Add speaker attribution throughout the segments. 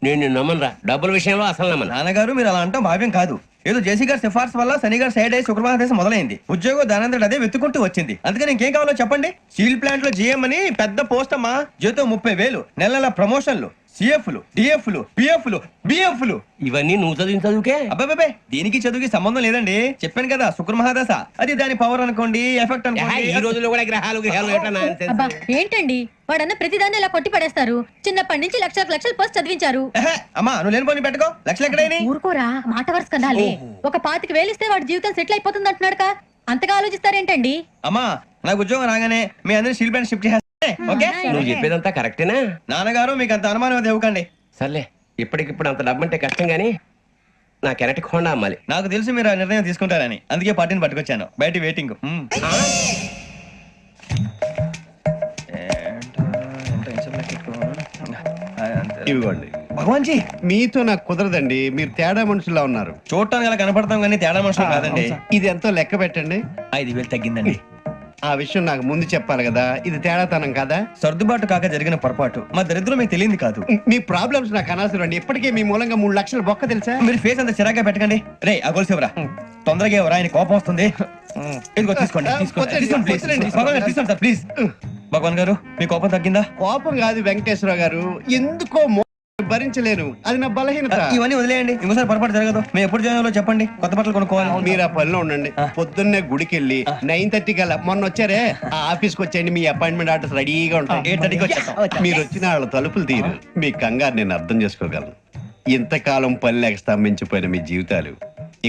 Speaker 1: నేను నమ్మనురా, డబ్బుల విషయంలో అసలు నమ్మను.
Speaker 2: నాన్నగారు మీరు అలా అంటాం భావ్యం కాదు. ఏదో జేసీ గారి సిఫార్సు వల్ల శని గారు సైడ్ అయ్యి శుక్రవారం దేశం మొదలైంది. ఉద్యోగం దానంతటి అదే వెతుకుంటూ వచ్చింది. అందుకని ఇంకేం కావాలో చెప్పండి. స్టీల్ ప్లాంట్ లో జీఎం అని పెద్ద పోస్ట్ అమ్మా. జీతం 30,000, నెల నెల ప్రమోషన్లు, సిఎఫ్లు, డిఎఫ్లు, పిఎఫ్లు, బిఎఫ్లు.
Speaker 1: ఇవన్నీ నువ్వు చదివిన చదువుకే.
Speaker 2: అబ్బాబే దీనికి చదువుకి సంబంధం లేదండి. చెప్పాను కదా శుక్ర మహాదశ. అది దాని పవర్ అనుకోండి, ఎఫెక్ట్ అనుకోండి.
Speaker 1: ఈ రోజుల్లో కూడా గ్రహాలు ఎట్లా nonsense?
Speaker 3: అబ్బా ఏంటండి వాడన్న ప్రతిదాన్ని ఇలా కొట్టి పడేస్తారు. చిన్నప్పటి నుంచి లక్షలకు లక్షలు పోస్ట్ చదివించారు.
Speaker 2: అమ్మా నువ్వు లేని పోనీ పెట్టుకో. లక్షలు ఎక్కడైనా
Speaker 3: ఊరుకోరా, మాట వరుస కదాలే. ఒక 25,000 ఇస్తే వాడి జీవితం సెటిల్ అయిపోతుంది అంటున్నాడుగా. అంతగా ఆలోచిస్తారేంటండి?
Speaker 2: అమ్మా నాకు ఉద్యోగం రాగానే మీ అందరినీ స్టీల్ ప్లాంట్ షిఫ్ట్ చేస్తే ఓకే.
Speaker 1: నువ్వు చెప్పేదంతా కరెక్టేనా?
Speaker 2: నాన్నగారు మీకు అంత అనుమానం అది ఇవ్వకండి.
Speaker 1: సర్లే, ఇప్పటికిప్పుడు అంత డబ్బు అంటే కష్టం గానీ నా కెనటిక్ హోండా అమ్మాలి.
Speaker 2: నాకు తెలుసు మీరు ఆ నిర్ణయం తీసుకుంటారని, అందుకే పార్టీని పట్టుకొచ్చాను. బయట వెయిటింగ్.
Speaker 4: ఇవ్వండి.
Speaker 2: భగవాన్ జీ
Speaker 4: మీతో నాకు కుదరదండి, మీరు తేడా మనుషుల్లా ఉన్నారు.
Speaker 2: చూడటానికి అలా కనపడతాం కానీ తేడా మనుషులు కాదండి.
Speaker 4: ఇది ఎంతో లెక్క పెట్టండి.
Speaker 2: 5,000 తగ్గిందండి.
Speaker 4: ఆ విషయం నాకు ముందు చెప్పాలి కదా, ఇది తేడాతనం కదా.
Speaker 2: సర్దుబాటు కాక జరిగిన పొరపాటు. మా దరిద్రం మీకు తెలియదు కాదు.
Speaker 4: మీ ప్రాబ్లమ్స్ నాకు అనవసరం అండి. ఇప్పటికే మీ మూలంగా 3 లక్షలు బొక్క తెలుసా.
Speaker 2: మీరు ఫేస్ అంత చిరాగ్గా పెట్టకండి. రే ఆ గొలుసు ఎవరా? తొందరగా ఎవరా? ఆయన కోపం వస్తుంది. ఇదిగో తీసుకోండి. తీసుకోండి సార్ ప్లీజ్. భగవాన్ గారు మీ కోపం తగ్గిందా?
Speaker 4: కోపం కాదు వెంకటేశ్వర గారు, ఎందుకో భరించలేను, అది నా బలహీనత.
Speaker 2: ఇవన్నీ వదిలేయండి, ఇంకోసారి పొరపాటు జరగదు. మేము ఎప్పుడు జాయిన్ అవ్వాలో చెప్పండి, కొత్త బట్టలు కొనుక్కోవాలి.
Speaker 4: మీరు ఆ పనిలో ఉండండి. పొద్దున్నే గుడికి వెళ్ళి 9:30 కల్లా, మొన్న వచ్చారే ఆ ఆఫీస్కి వచ్చేయండి. మీ అపాయింట్మెంట్ ఆర్డర్స్ రెడీగా ఉంటాయి.
Speaker 2: 8:30కి వచ్చేస్తాం.
Speaker 4: మీరు వచ్చిన వాళ్ళ తలుపులు తీరు. మీ కంగారు నేను అర్థం చేసుకోగలను. ఇంతకాలం పని లేక స్తంభించిపోయిన మీ జీవితాలు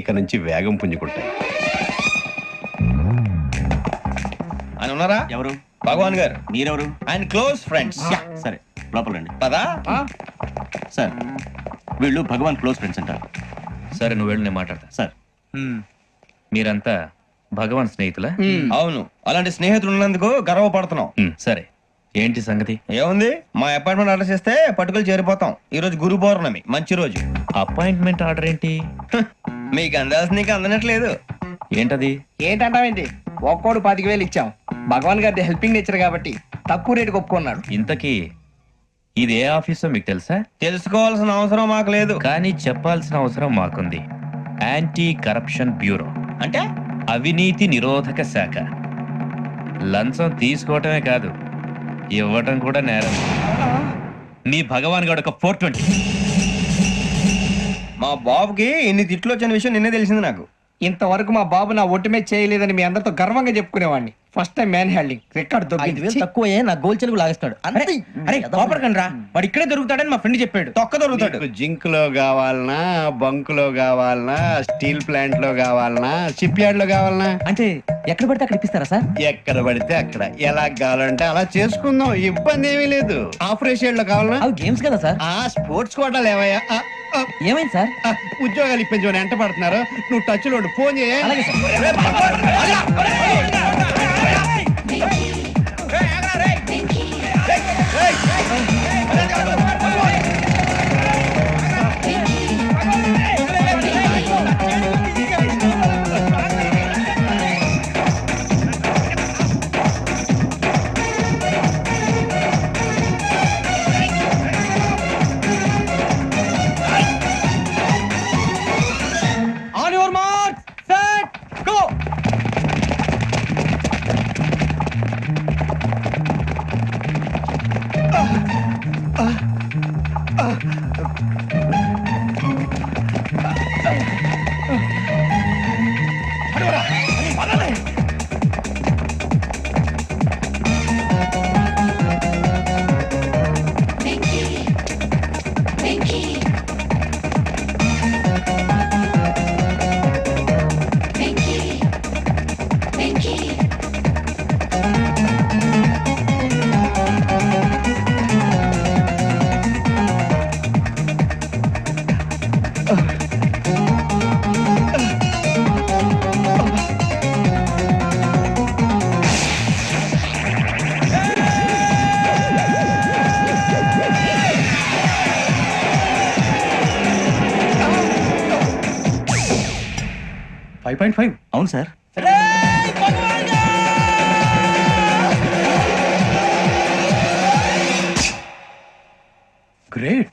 Speaker 4: ఇక నుంచి వేగం పుంజుకుంటాయి.
Speaker 2: ఆయన ఉన్నారా?
Speaker 5: ఎవరు?
Speaker 2: భగవాన్ గారు.
Speaker 5: మీరెవరు?
Speaker 2: ఆయన క్లోజ్ ఫ్రెండ్స్.
Speaker 5: సరే లోపల రండి.
Speaker 2: పదా
Speaker 5: సార్ వీళ్ళు భగవాన్ క్లోజ్ ఫ్రెండ్స్ అంటారు.
Speaker 6: సరే నువ్వు వెళ్ళి నేను మాట్లాడతా.
Speaker 5: సార్
Speaker 6: మీరంతా భగవాన్ స్నేహితులా?
Speaker 2: అవును, అలాంటి స్నేహితులు ఉన్నందుకు గర్వపడుతున్నాం.
Speaker 6: సరే ఏంటి సంగతి?
Speaker 2: ఏముంది, మా అపాయింట్మెంట్ ఆర్డర్ చేస్తే పట్టుకులు చేరిపోతాం. ఈ రోజు గురు పౌర్ణమి, మంచి రోజు.
Speaker 6: అపాయింట్మెంట్ ఆర్డర్ ఏంటి?
Speaker 2: మీకు అందాల్సిన నీకు అందనట్లేదు.
Speaker 6: ఏంటది?
Speaker 7: ఏంటంటావేంటి? ఒక్కోడు 10,000 ఇచ్చాం. భగవాన్ గారి హెల్పింగ్ నేచర్ కాబట్టి తక్కువ రేటుకి ఒప్పుకున్నాడు.
Speaker 6: ఇంతకీ ఇది ఏ ఆఫీసో మీకు తెలుసా?
Speaker 2: తెలుసుకోవాల్సిన అవసరం మాకు లేదు,
Speaker 6: కానీ చెప్పాల్సిన అవసరం మాకుంది. యాంటీ కరప్షన్ బ్యూరో
Speaker 2: అంటే
Speaker 6: అవినీతి నిరోధక శాఖ. లంచం తీసుకోవటమే కాదు, ఇవ్వటం కూడా నేరం. నీ భగవాన్ గారు ఒక 420.
Speaker 2: మా బాబుకి ఇన్ని తిట్లు వచ్చిన విషయం నిన్నే తెలిసింది నాకు.
Speaker 7: ఇంతవరకు మా బాబు నా ఒట్టుమే చేయలేదని మీ అందరితో గర్వంగా చెప్పుకునేవాడిని. First time man handing record దొరికింది.
Speaker 2: తక్కువే నా గోల్ చెలుగు లాగేస్తాడు. అరే కోపడకండి రా, వాడు ఇక్కడే దొరుకుతాడని మా ఫ్రెండ్ చెప్పాడు. తొక్క దొరుకుతాడు.
Speaker 4: జింక్ లో కావాలనా, బంక్ లో కావాలనా, స్టీల్ ప్లాంట్ లో కావాలనా, షిప్ యార్డ్ లో కావాలనా?
Speaker 7: అంటే ఎక్కడ పడితే అక్కడ ఇప్పిస్తారా సార్?
Speaker 4: ఎక్కడ పడితే అక్కడ, ఎలా కావాలంటే అలా చేసుకుందాం, ఇబ్బంది ఏమీ లేదు. ఆపరేషన్ లో కావాలనా?
Speaker 7: అవి గేమ్స్ కదా సార్.
Speaker 4: ఆ స్పోర్ట్స్ కోటాలు ఏమయ్యా?
Speaker 7: ఏమైంది సార్?
Speaker 4: ఉద్యోగాలు ఇప్పించమని ఎంట పడుతున్నారు. నువ్వు టచ్ లో ఫోన్ చేయ.
Speaker 7: అలాగే sir.
Speaker 2: On your mark, set, go.
Speaker 5: అవును సార్.
Speaker 2: గ్రేట్.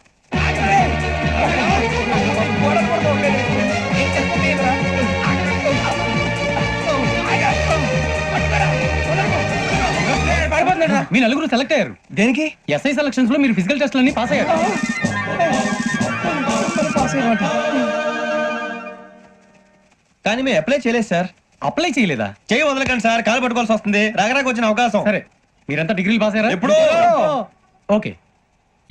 Speaker 8: మీ నలుగురు సెలెక్ట్ అయ్యారు
Speaker 2: దేనికి?
Speaker 8: ఎస్ఐ సెలక్షన్స్ లో మీరు ఫిజికల్ టెస్ట్లన్నీ పాస్ అయ్యారు
Speaker 2: కానీ మేము అప్లై చేయలేదు సార్.
Speaker 8: అప్లై చేయలేదా?
Speaker 2: చేయి వదలకండి సార్, కాలు పట్టుకోవాల్సి వస్తుంది. రాగరాకు వచ్చిన అవకాశం.
Speaker 8: సరే మీరంతా డిగ్రీలు పాస్ అయ్యారా?
Speaker 2: ఎప్పుడో.
Speaker 8: ఓకే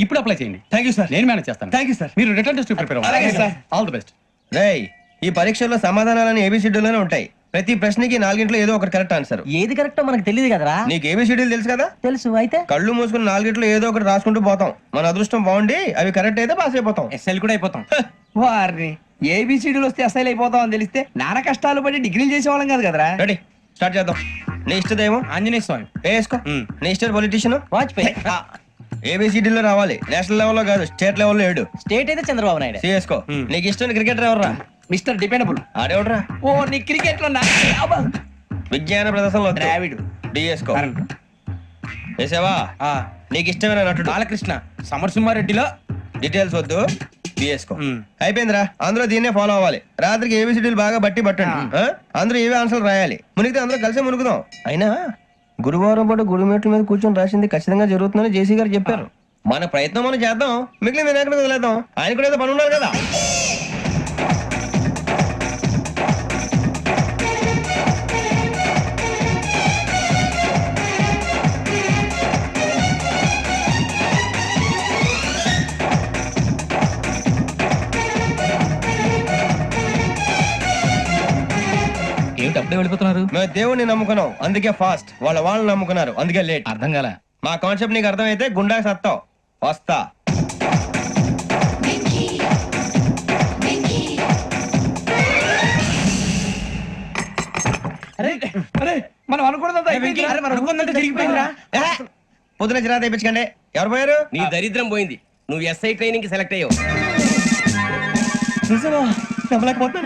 Speaker 8: ఇప్పుడు అప్లై చేయండి.
Speaker 2: Thank you sir.
Speaker 8: నేను మేనేజ్ చేస్తాను.
Speaker 2: Thank you sir.
Speaker 8: మీరు రిటర్న్ టెస్ట్ ప్రిపేర్
Speaker 2: అలాగే సార్.
Speaker 8: All the best.
Speaker 2: రేయ్, ఈ పరీక్షల్లో సమాధానాలని ఏబిసిడ్యూల్లోనే ఉంటాయి. ప్రతి ప్రశ్నకి 4 ఏదో ఒకటి కరెక్ట్ ఆన్సర్.
Speaker 7: ఏది కరెక్టో మనకు తెలియదు కదరా.
Speaker 2: నీకు ఏబిసిడ్యూల్ తెలుసు కదా?
Speaker 7: తెలుసు. అయితే
Speaker 2: కళ్ళు మూసుకుని 4 ఏదో ఒకటి రాసుకుంటూ పోతాం. మన అదృష్టం బాగుండి అవి కరెక్ట్ అయితే పాస్ అయిపోతాం.
Speaker 7: ఎస్ఎల్ కూడా అయిపోతాం. వారిని ఏబిసిడీలు వస్తే ఎస్ఐలు అయిపోతాం అని తెలిస్తే నాన్న కష్టాలు పడి డిగ్రీలు చేసేవాళ్ళం కాదు కదరా.
Speaker 2: రెడీ, స్టార్ట్ చేద్దాం. నీ ఇష్టదేమో
Speaker 8: ఆంజనేయ స్వామి.
Speaker 2: వేసుకో. నీ ఇష్ట పొలిటీషియన్
Speaker 7: వాజ్పేయి.
Speaker 2: ఏబిసిడీలో రావాలి, నేషనల్ లెవెల్లో కాదు, స్టేట్ లెవెల్లో 7.
Speaker 7: స్టేట్ అయితే చంద్రబాబు నాయుడు.
Speaker 2: సిఎస్కో. నీకు ఇష్టం క్రికెటర్ ఎవర్రా?
Speaker 7: Mister dependable.
Speaker 2: ఆడేవడరా?
Speaker 7: ఓ నీ క్రికెట్ లో
Speaker 2: విజ్ఞాన ప్రదర్శనలో
Speaker 7: ద్రావిడు.
Speaker 2: డిఎస్కో. వేసావా? నీకు ఇష్టమైన నటుడు?
Speaker 7: బాలకృష్ణ. సమరసింహారెడ్డిలో
Speaker 2: డీటెయిల్స్ వద్దు, బిఎస్కో. అయిపోయిందిరా. అందరూ దీన్నే ఫాలో అవ్వాలి. రాత్రికి ఏబిసిడీలు బాగా బట్టి పట్టండి. అందరూ ఏవే ఆన్సర్లు రాయాలి. మునిగితే అందరూ కలిసి మునుగుదాం. అయినా గురువారం పాటు గురుమేట్ల మీద కూర్చొని రాసింది ఖచ్చితంగా జరుగుతుందని జేసీ గారు చెప్పారు. మన ప్రయత్నం మనం చేద్దాం, మిగిలిన ఎక్కడ వదిలేద్దాం. ఆయన కూడా ఏదో పని ఉన్నారు కదా.
Speaker 8: ఏమిటి అప్పుడే వెళ్ళిపోతున్నారు?
Speaker 2: మేము దేవుడిని నమ్ముకున్నాం, అందుకే ఫాస్ట్. వాళ్ళని నమ్ముకున్నారు, అందుకే లేట్.
Speaker 8: అర్థం కాల.
Speaker 2: మా కాన్సెప్ట్ నీకు అర్థమైతే గుండా సత్తావు. వస్తా.
Speaker 7: మనం అనుకున్నదంతా
Speaker 2: పొద్దున చిరా తెప్పించకండి. ఎవరు పోయారు?
Speaker 1: నీ దరిద్రం పోయింది. నువ్వు ఎస్ఐ ట్రైనింగ్ కి సెలెక్ట్ అయ్యావు.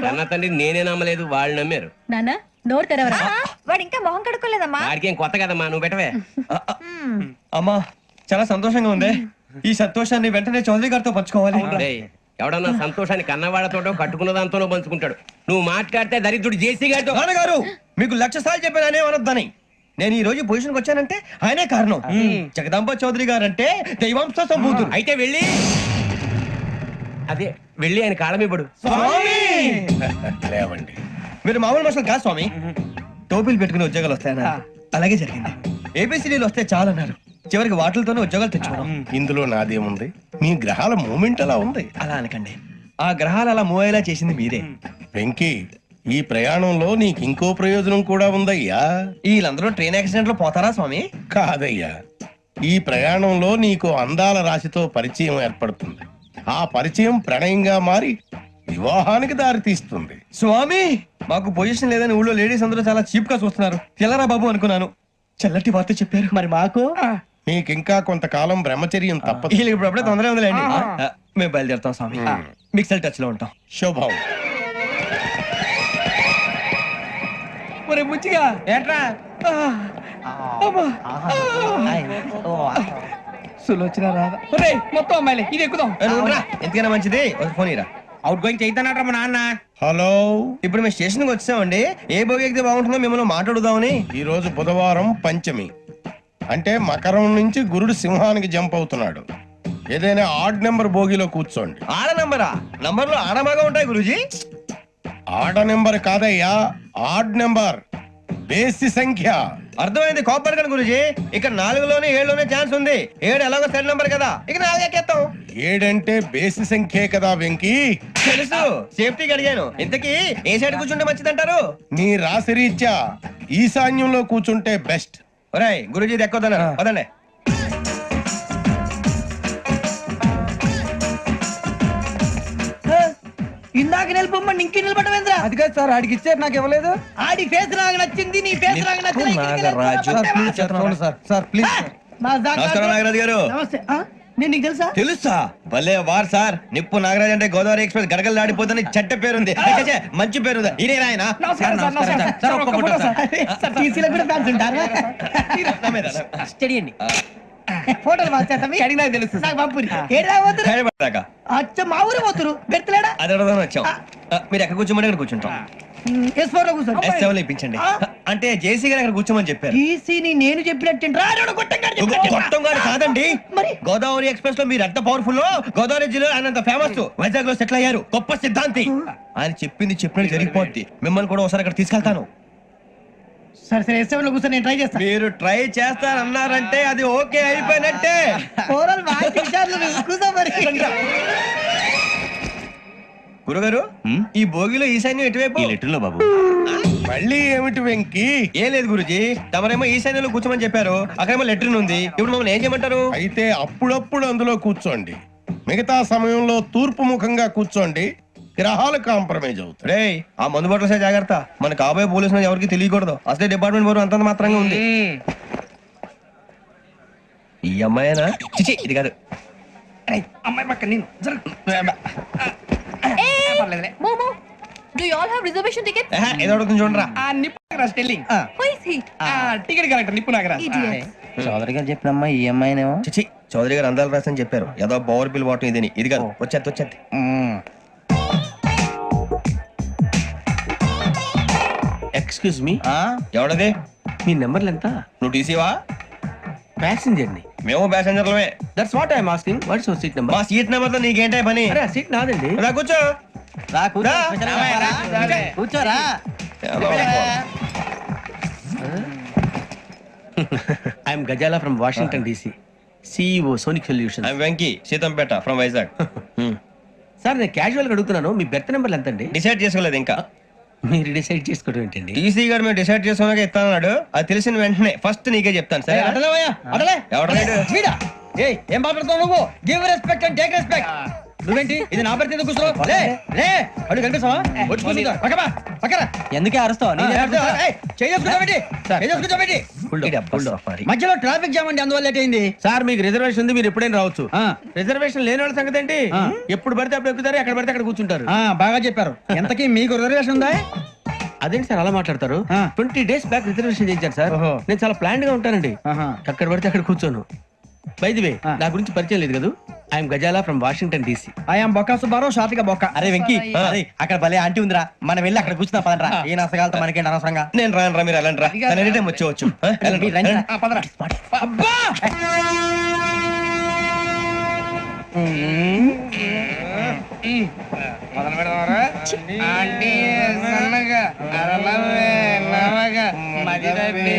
Speaker 1: అన్న తండ్రి నేనే నమ్మలేదు, వాళ్ళు నమ్మారు.
Speaker 3: నాన్న నోరు తెరవరా.
Speaker 9: వాడు ఇంకా మొహం కడుక్కోలేదమ్మా.
Speaker 1: వాడికి ఏం కొత్త కదమ్మా, నువ్వు పెట్టవే.
Speaker 2: అమ్మా, చాలా సంతోషంగా ఉంది. ఈ సంతోషాన్ని వెంటనే చౌదరి గారితో పంచుకోవాలి.
Speaker 1: డేయ్, ఎవడన్నా సంతోషాన్ని కన్నవాళ్లతోటో కట్టుకున్న దాంతోనో పంచుకుంటాడు. నువ్వు మాట్లాడితే దరిద్రుడు జేసీ గారితో.
Speaker 2: నాన్నగారు, మీకు 1,00,000 సార్లు చెప్పాననే అనొద్దని. నేను ఈ రోజు పొజిషన్కి వచ్చానంటే ఆయనే కారణం. జగదాంబ చౌదరి గారు అంటే దైవాంశ సంభూతుడు.
Speaker 1: అయితే వెళ్ళి అదే వెళ్ళి ఆయన కాళమిపడు.
Speaker 2: లేవండి, మీరు మామూలు మనుషులు కాదు స్వామి. టోపీలు పెట్టుకుని ఉద్యోగాలు వస్తాయన్నా, అలాగే జరిగింది. ఏబిసిడీలు వస్తే చాలన్నారు, చివరికి వాటిలతోనే ఉద్యోగాలు తెచ్చుకున్నాం.
Speaker 10: ఇందులో నాదేముంది? మీ గ్రహాల మూమెంట్ అలా ఉంది.
Speaker 2: అలా అనకండి, ఆ గ్రహాలు అలా మూవ్ అయ్యేలా చేసింది మీరే.
Speaker 10: వెంకీ, ఈ ప్రయాణంలో నీకు ఇంకో ప్రయోజనం కూడా ఉందయ్యా.
Speaker 2: వీళ్ళందరూ ట్రైన్ యాక్సిడెంట్ లో పోతారా స్వామి?
Speaker 10: కాదయ్యా, ఈ ప్రయాణంలో నీకు అందాల రాశితో పరిచయం ఏర్పడుతుంది. ఆ పరిచయం ప్రణయంగా మారి వివాహానికి దారి తీస్తుంది.
Speaker 2: స్వామి, మాకు పొజిషన్ లేదని ఊళ్ళో లేడీస్ అందరూ చాలా చీప్ గా చూస్తున్నారు. తెల్లరా బాబు అనుకున్నాను, చల్లటి వార్త చెప్పారు. మరి మాకు
Speaker 10: నీకింకా కొంతకాలం బ్రహ్మచర్యం తప్పదు.
Speaker 2: వీళ్ళకి ఇప్పుడు అప్పుడే తొందరగా ఉందిలేండి. మేము బయలుదేరుతాం స్వామి, మిక్సెల్ టచ్ లో ఉంటాం.
Speaker 10: శుభం.
Speaker 7: ఒరే ముచ్చిగా
Speaker 2: ఏంట్రా?
Speaker 7: సులోచన రాదా? ఒరే మొత్తం అమ్మాయిలే, ఇది ఎక్కుదాం.
Speaker 2: ఎందుకైనా మంచిది ఒక ఫోన్ ఇరా.
Speaker 7: అవుట్ గోయింగ్ చేద్దానట్రా మా నాన్న.
Speaker 10: హలో,
Speaker 2: ఇప్పుడు మేము స్టేషన్ కి వచ్చామండి. ఏ బోగి ఎక్కితే బాగుంటుందో మిమ్మల్ని మాట్లాడుదామని.
Speaker 10: ఈ రోజు బుధవారం పంచమి, అంటే మకరం నుంచి గురుడు సింహానికి జంప్ అవుతున్నాడు. ఏదైనా ఆడ్ నెంబర్ బోగిలో కూర్చోండి.
Speaker 2: ఆడ నంబరా? నంబర్లు ఆడమాగా ఉంటాయి గురూజీ.
Speaker 10: ఆడ నెంబర్ కాదయ్యా, ఆడ్ నెంబర్, బేసి సంఖ్య.
Speaker 2: అర్థమైంది, కోపడకండి గురూజీ. ఇక్కడ 4లోనే 7లోనే ఛాన్స్ ఉంది. 7 ఎలాగో సెడ్ నంబర్ కదా, ఇక 4 ఎక్కేస్తాం.
Speaker 10: 7 అంటే బేసి సంఖ్యే కదా వెంకీ.
Speaker 2: తెలుసు, సేఫ్టీకి అడిగాను. ఇంతకీ ఏ సైడ్ కూర్చుంటే మంచిదంటారు?
Speaker 10: నీ రాశి రీత్యా ఈశాన్యంలో కూర్చుంటే బెస్ట్.
Speaker 2: ఒరేయ్ గురూజీ దెక్కొద్దన్నారు, పదండి.
Speaker 7: ఇందాక నిలబొమ్మని ఇంకే నిలబడమేంద్రా?
Speaker 2: అది కాదు సార్, ఆడికి ఇచ్చారు, నాకు ఇవ్వలేదు.
Speaker 7: ఆడి ఫేస్ నాకు నచ్చింది, నీ ఫేస్ నాకు నచ్చింది.
Speaker 2: Sir please. నమస్కారం నాగరాజు గారు.
Speaker 7: నమస్తే. నేను నీకు తెలుసా?
Speaker 2: తెలుసా? భలే వార్ సార్. నిప్పు నాగరాజ్ అంటే గోదావరి ఎక్స్ప్రెస్ గడగలు దాడిపోతుంది, చెడ్డ పేరుంది. ఛే, మంచి పేరు. ఇదే ఆయన.
Speaker 7: నమస్కారం సార్, నమస్కారం సార్. ఒక్క ఫోటో సార్. సార్ టీసీలో కూడా ఫ్యాన్స్ ఉంటారా? స్టడీ అండి. ఫోటోలు మార్చేస్తాం. అడిగి నాకు తెలుసు. నాకు పంపురి. ఏడా పోతురు?
Speaker 2: హైదరాబాద్ దాకా.
Speaker 7: అచ్చ మా ఊరు పోతురు. బెర్తలేడా?
Speaker 2: అది అడగదామని వచ్చాం. మీరు ఎక్కడ కూర్చోమని అక్కడ కూర్చుంటాం.
Speaker 7: S4 లో కూర్చోండి.
Speaker 2: S7 ఇప్పించండి. అంటే జేసీ గారు అక్కడ కూర్చోమని చెప్పారు.
Speaker 7: టీసీని నేను చెప్పినట్టు
Speaker 2: గొప్పం గారు కాదండి, గోదావరి ఎక్స్ప్రెస్ లో మీరు ఎంత పవర్ఫుల్, గోదావరి జిల్లా ఆయన ఫేమస్, వైజాగ్ లో సెటిల్ అయ్యారు, గొప్ప సిద్ధాంతి. ఆయన చెప్పింది చెప్పినట్టు జరిగిపోద్ది. మిమ్మల్ని కూడా ఒకసారి అక్కడ తీసుకెళ్తాను.
Speaker 7: సరే S7 లో కూర్చొని నేను ట్రై చేస్తాను.
Speaker 2: మీరు ట్రై చేస్తారన్నారంటే అది ఓకే అయిపోయినట్టే.
Speaker 7: ఓవరాల్ బాగా విచారణ కూర్చో మరి.
Speaker 2: గురుగారు, ఈ భోగిలో ఈశాన్యం ఎటువైపు?
Speaker 5: ఈ లెటర్లో బాబు.
Speaker 10: మళ్ళీ ఏమిటి వెంకీ?
Speaker 2: ఏం లేదు గురుజీ, తమరేమో ఈశాన్యంలో కూర్చోమని చెప్పారు, అక్కడేమో లెటర్ ఉంది. ఇప్పుడు మమ్మల్ని ఏం చేయమంటారు?
Speaker 10: అయితే అప్పుడప్పుడు అందులో కూర్చోండి, మిగతా సమయంలో తూర్పు ముఖంగా కూర్చోండి. గ్రహాలు కాంప్రమైజ్ అవుతాయి.
Speaker 2: రేయ్, ఆ మందు బట్టలసే జాగ్రత్త. మన కాబోయే పోలీసులు ఎవరికి తెలియకూడదు. అసలే డిపార్ట్మెంట్ బోర్ అంతంత మాత్రంగా ఉంది. ఈ అమ్మాయినా? చిచి, ఇది కాదు.
Speaker 7: అమ్మాయి పక్క నేను
Speaker 3: Momo, do you all have reservation tickets?
Speaker 2: ఏదో అడుగుతుంది చూడరా.
Speaker 3: Who is he?
Speaker 8: Ticket correct నిప్పు నాగరాజ్.
Speaker 3: Idiot.
Speaker 7: చౌదరి గారు చెప్పినమ్మా ఈ అమ్మాయినేమో.
Speaker 2: చిచి, చౌదరి గారు అందాలు రాసని చెప్పారు. ఏదో పవర్ బిల్ వాటం ఇదని. ఇది కాదు, వచ్చేది.
Speaker 5: Excuse me,
Speaker 2: ఎవడది?
Speaker 5: మీ నెంబర్లు ఎంత?
Speaker 2: నువ్వు టీసీవా?
Speaker 5: ప్యాసింజర్ ని.
Speaker 2: మేము ప్యాసెంజర్లమే.
Speaker 5: That's what I'm asking. What's your seat number?
Speaker 2: మా సీట్ నెంబర్ తో నీకేంటే పని?
Speaker 5: అరే ఆ సీట్ నాదండి.
Speaker 2: రా కూర్చో.
Speaker 7: కూర్చోరా.
Speaker 5: I'm Ghazala from Washington DC, CEO Sonic Solution.
Speaker 2: I'm Venky, Seethampeta from Vizag.
Speaker 5: Sir నేను క్యాజువల్ గా అడుగుతున్నాను, మీ బెర్త్ నెంబర్లు ఎంత అండి?
Speaker 2: డిసైడ్ చేసుకోలేదు ఇంకా.
Speaker 5: మీరు డిసైడ్ చేసుకోవడం ఏంటండి?
Speaker 2: టీసీ గారు మేము డిసైడ్ చేసుకున్నాక ఇస్తానన్నాడు. అది తెలిసిన వెంటనే ఫస్ట్ నీకే చెప్తాను. సరే
Speaker 7: వీడా? ఏయ్, ఏం మాట్లాడుతావు నువ్వు? Give respect and take respect. నువ్వేంటి ఇది నా పరిస్థితి? ఎందుకు కూర్చో? లే లే, అడుగు కనిపిస్తావా? వచ్చి కూర్చుంటా. పక్కపా పక్కరా. ఎందుకే అరుస్తావు? మధ్యలో ట్రాఫిక్ జామ్ అండి, అందువల్ల లేట్ అయింది.
Speaker 5: సార్ మీకు రిజర్వేషన్ ఉంది, మీరు ఎప్పుడైనా రావచ్చు. రిజర్వేషన్ లేని వాళ్ళ సంగతి ఏంటి? ఎప్పుడు పడితే అప్పుడు ఎక్కుతారు, ఎక్కడ పడితే అక్కడ కూర్చుంటారు.
Speaker 7: బాగా చెప్పారు. ఎంతకీ మీకు రిజర్వేషన్ ఉందా?
Speaker 5: అదేంటి సార్ అలా మాట్లాడతారు? 20 days బ్యాక్ రిజర్వేషన్ చేయించారు సార్. నేను చాలా ప్లాన్డ్ గా ఉంటానండి, అక్కడ పడితే అక్కడ కూర్చోను. బై ది వే, నా గురించి పరిచయం లేదు కదా. I'm Ghazala from Washington DC.
Speaker 7: I'm Bokka Subbarao, షాతిక బొక్క. అరే వెంకీ, అక్కడ భలే ఆంటీ ఉందిరా, మనం వెళ్ళి అక్కడ కూర్చున్నా పదరా. ఏ నసగాలతో మనకేంటి అనవసరంగా.
Speaker 2: నేను రాను రా, మీరు వెళ్ళండి రా. ఎనీ టైం వచ్చేవచ్చు.
Speaker 7: అబ్బా
Speaker 8: మొదలు పెడదామరా? ఆంటీ సన్నగా అరలవే నవగా మదిరపి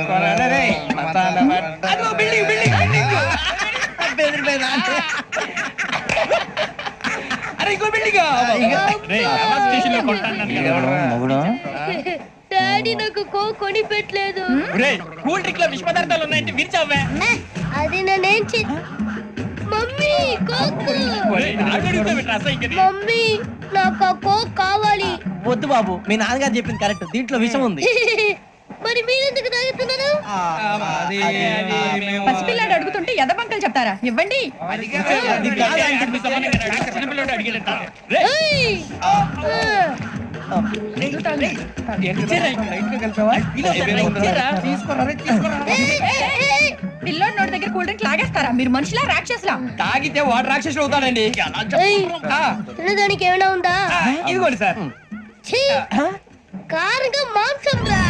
Speaker 8: కొరడరే మసాల పట్ట.
Speaker 7: అదో బిల్డింగ్ బిల్డింగ్ బిల్డింగ్. అరే ఇంకో బిల్డింగ్.
Speaker 3: డాడీ నాకు కోక్ కొని పెట్టలేదు.
Speaker 7: కూల్ డ్రింక్ లో విష పదార్థాలు ఉన్నాయంటే విరిచావే.
Speaker 3: అది నేనేం మమ్మీ కోక్. మమ్మీ నాకు ఆ కోక్ కావాలి.
Speaker 7: వద్దు బాబు, మీ నాన్నగారు చెప్పింది కరెక్ట్, దీంట్లో విషం ఉంది.
Speaker 3: మరి మీరెందుకు తాగుతున్నారు?
Speaker 9: పసిపిల్లాడు అడుగుతుంటే ఎదబంకలు చెప్తారా? ఇవ్వండి.
Speaker 3: ఏయ్!
Speaker 9: పిల్లోడి నోటి దగ్గర కూల్ డ్రింక్ లాగేస్తారా? మీరు మనుషులా రాక్షసులా?
Speaker 7: తాగితే వాడు రాక్షసుడు అవుతాడండి.
Speaker 3: ఏయ్! తినడానికి ఏమైనా ఉందా?
Speaker 7: ఇదిగోండి సార్.
Speaker 3: ఛీ! కారంగా మాంసం రా.